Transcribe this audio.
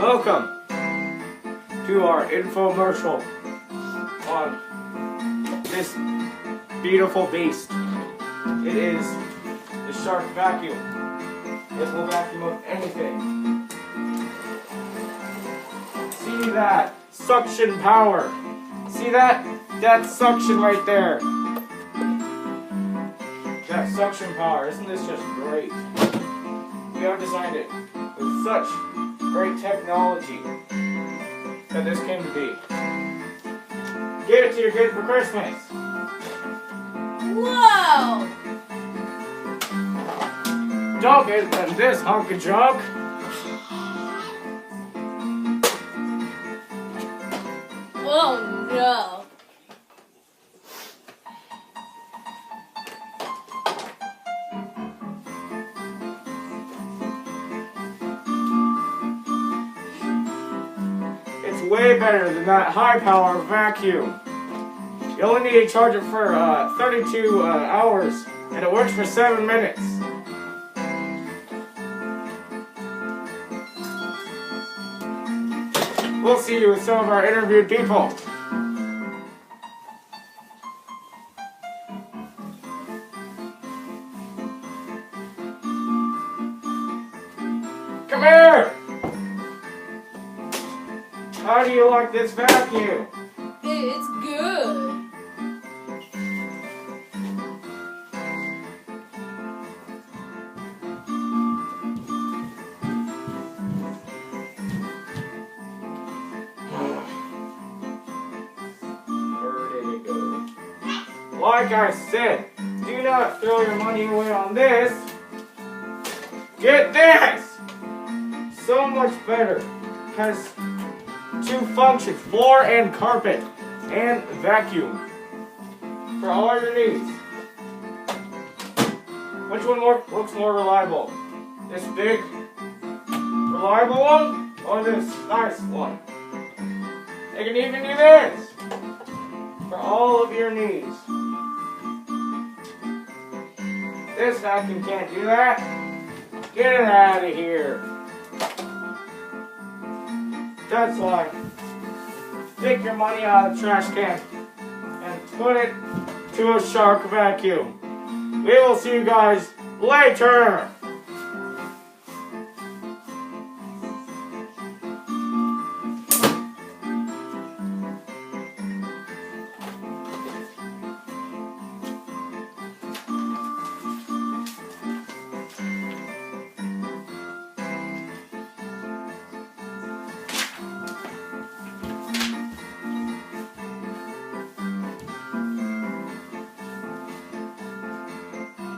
Welcome to our infomercial on this beautiful beast. It is the Shark Vacuum. It will vacuum up anything. See that suction power? See that? That's suction right there. That suction power. Isn't this just great? We have designed it with such great technology that this came to be. Give it to your kids for Christmas. Whoa! Don't give them this hunk of junk. Oh no. It's way better than that high power vacuum. You only need to charge it for 32 hours, and it works for 7 minutes. We'll see you with some of our interviewed people. Come here! How do you like this vacuum? It's good. Where did it go? Like I said, do not throw your money away on this. Get this! So much better. Has two functions, floor and carpet, and vacuum. For all your needs. Which one looks more reliable? This big, reliable one, or this nice one? They can even do this for all of your needs. This vacuum can't do that. Get it out of here. That's why. Take your money out of the trash can and put it to a Shark Vacuum. We will see you guys later.